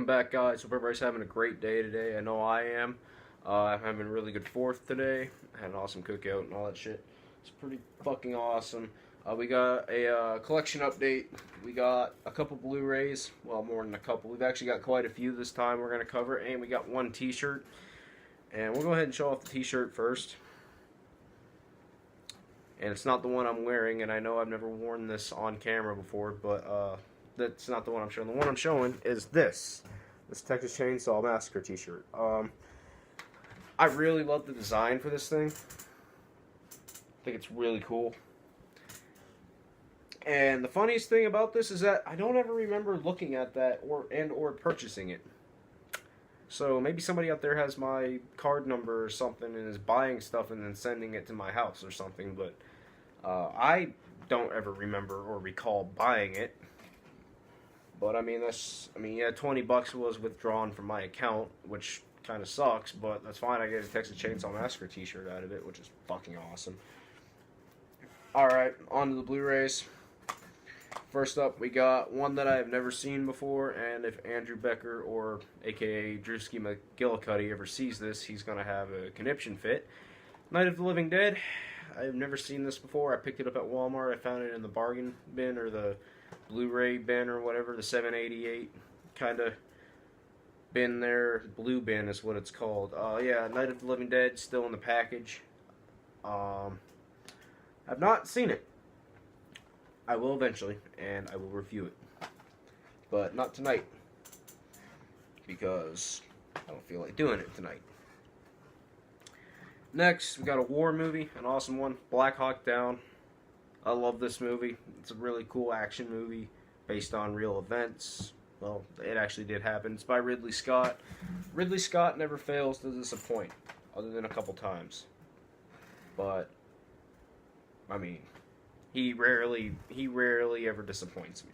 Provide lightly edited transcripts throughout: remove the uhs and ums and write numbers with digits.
back, guys. Hope everybody's having a great day today. I know I am. I'm having a really good 4th today. I had an awesome cookout and all that shit. It's pretty fucking awesome. We got a collection update. We got a couple Blu-rays. Well, more than a couple. We've actually got quite a few this time we're going to cover. And we got one t-shirt. And we'll go ahead and show off the t-shirt first. And it's not the one I'm wearing. And I know I've never worn this on camera before. But that's not the one I'm showing. The one I'm showing is this Texas Chainsaw Massacre t-shirt. I really love the design for this thing. I think it's really cool. And the funniest thing about this is that I don't ever remember looking at that or purchasing it. So maybe somebody out there has my card number or something and is buying stuff and then sending it to my house or something. But I don't ever remember or recall buying it. But I mean, yeah, $20 was withdrawn from my account, which kind of sucks, but that's fine. I get a Texas Chainsaw Massacre t-shirt out of it, which is fucking awesome. Alright, on to the Blu-rays. First up, we got one that I have never seen before, and if Andrew Becker, or aka Drewski McGillicuddy, ever sees this, he's going to have a conniption fit. Night of the Living Dead. I've never seen this before. I picked it up at Walmart. I found it in the bargain bin, or the Blu-ray bin, or whatever, the 788 kind of bin there. Blue bin is what it's called. Yeah, Night of the Living Dead, still in the package. I've not seen it. I will eventually, and I will review it. But not tonight, because I don't feel like doing it tonight. Next, we got a war movie, an awesome one, Black Hawk Down. I love this movie. It's a really cool action movie based on real events. Well, it actually did happen. It's by Ridley Scott. Ridley Scott never fails to disappoint, other than a couple times. But I mean, he rarely ever disappoints me.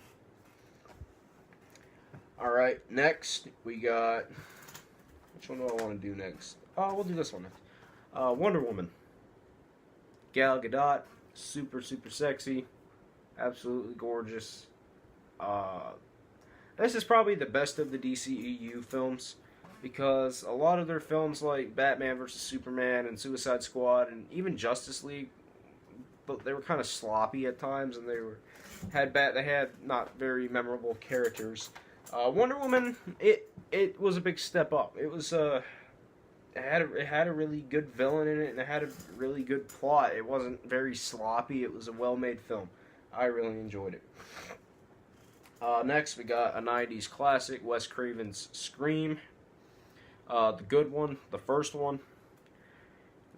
Alright, next we got, which one do I want to do next? Oh, we'll do this one next. Wonder Woman. Gal Gadot, super sexy, absolutely gorgeous. This is probably the best of the DCEU films, because a lot of their films like Batman vs. Superman and Suicide Squad and even Justice League, but they were kind of sloppy at times, and they had not very memorable characters. Wonder Woman, it was a big step up. It was it had a really good villain in it, and it had a really good plot. It wasn't very sloppy. It was a well-made film. I really enjoyed it. Next, we got a 90s classic, Wes Craven's Scream. The good one, the first one.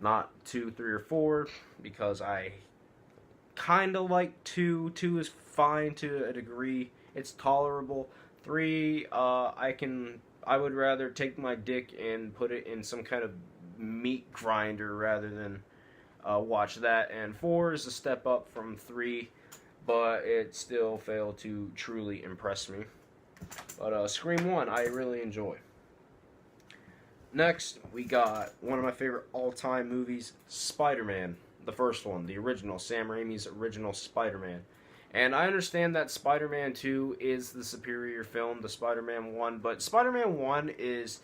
Not 2, 3, or 4, because I kind of like 2. 2 is fine to a degree. It's tolerable. 3, I would rather take my dick and put it in some kind of meat grinder rather than watch that. And 4 is a step up from 3, but it still failed to truly impress me. But Scream 1, I really enjoy. Next, we got one of my favorite all-time movies, Spider-Man. The first one, the original, Sam Raimi's original Spider-Man. And I understand that Spider-Man 2 is the superior film to Spider-Man 1, but Spider-Man 1 it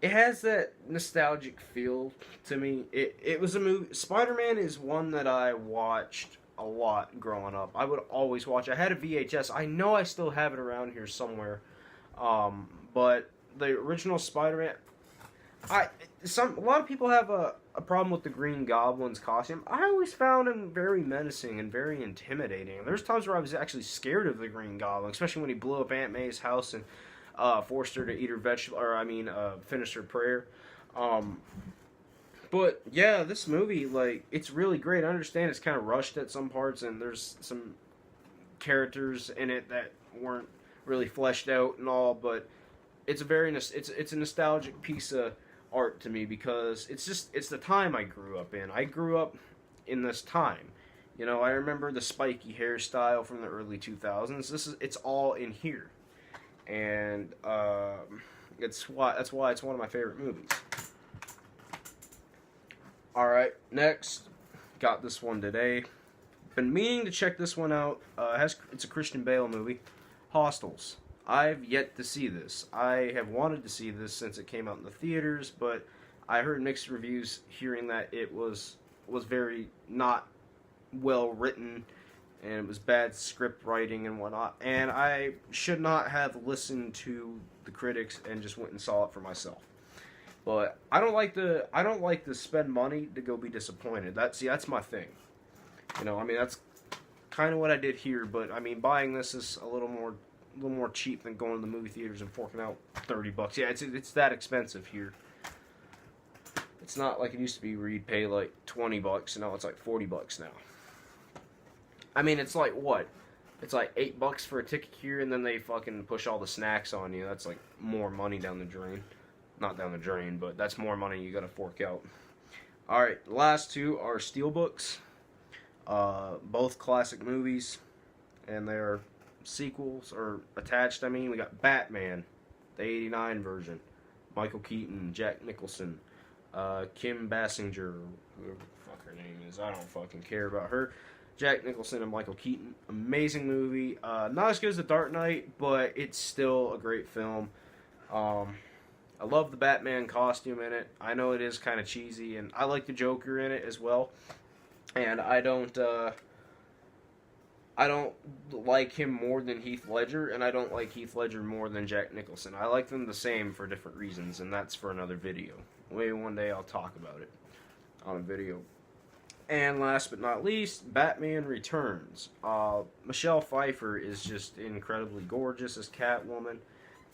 has that nostalgic feel to me. It was a movie. Spider-Man is one that I watched a lot growing up. I would always watch. I had a VHS. I know I still have it around here somewhere. But the original Spider-Man, a lot of people have a problem with the Green Goblin's costume. I always found him very menacing and very intimidating. There's times where I was actually scared of the Green Goblin, especially when he blew up Aunt May's house and forced her to eat her finish her prayer. But yeah, this movie, it's really great. I understand it's kind of rushed at some parts, and there's some characters in it that weren't really fleshed out and all, but it's a nostalgic piece of art to me, because it's the time I grew up in. I grew up in this time. You know, I remember the spiky hairstyle from the early 2000s. It's all in here. And that's why it's one of my favorite movies. Alright, next, got this one today. Been meaning to check this one out. It's a Christian Bale movie, Hostels. I've yet to see this. I have wanted to see this since it came out in the theaters, but I heard mixed reviews hearing that it was very not well written and it was bad script writing and whatnot. And I should not have listened to the critics and just went and saw it for myself. But I don't like to spend money to go be disappointed. That's my thing. You know, I mean that's kind of what I did here. But I mean, buying this is a little more cheap than going to the movie theaters and forking out $30. Yeah, it's that expensive here. It's not like it used to be where you'd pay like $20, and now it's like $40 now. I mean, it's like what? It's like $8 for a ticket here, and then they fucking push all the snacks on you. That's like more money down the drain. Not down the drain, but that's more money you gotta fork out. Alright, the last two are Steelbooks. Both classic movies, and they're sequels, or attached, I mean. We got Batman, the 89 version. Michael Keaton, Jack Nicholson, Kim Basinger, whoever the fuck her name is. I don't fucking care about her. Jack Nicholson and Michael Keaton. Amazing movie. Not as good as The Dark Knight, but it's still a great film. I love the Batman costume in it. I know it is kind of cheesy, and I like the Joker in it as well. And I don't like him more than Heath Ledger, and I don't like Heath Ledger more than Jack Nicholson. I like them the same for different reasons, and that's for another video. Maybe one day I'll talk about it on a video. And last but not least, Batman Returns. Michelle Pfeiffer is just incredibly gorgeous as Catwoman.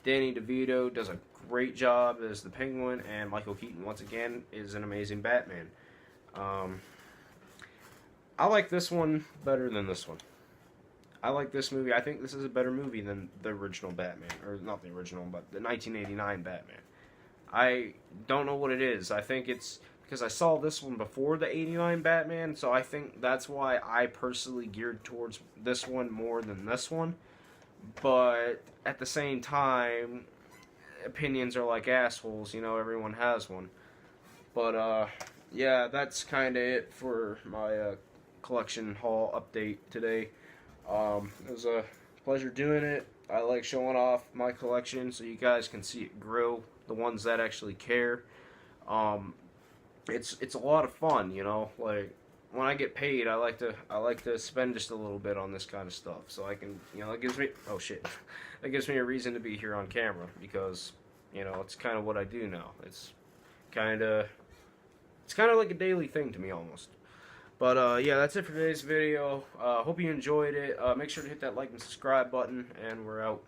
Danny DeVito does a great job as the Penguin, and Michael Keaton, once again, is an amazing Batman. I like this one better than this one. I like this movie. I think this is a better movie than the original Batman. Or not the original, but the 1989 Batman. I don't know what it is. I think it's because I saw this one before the 89 Batman, so I think that's why I personally geared towards this one more than this one. But at the same time, opinions are like assholes, you know, everyone has one. But, yeah, that's kind of it for my collection haul update today. It was a pleasure doing it. I like showing off my collection so you guys can see it grow, the ones that actually care. It's a lot of fun, you know, like when I get paid, I like to spend just a little bit on this kind of stuff, so I can, you know, it gives me, oh shit, that gives me a reason to be here on camera, because, you know, it's kind of what I do now. It's kind of like a daily thing to me almost. But yeah, that's it for today's video. Hope you enjoyed it. Make sure to hit that like and subscribe button, and we're out.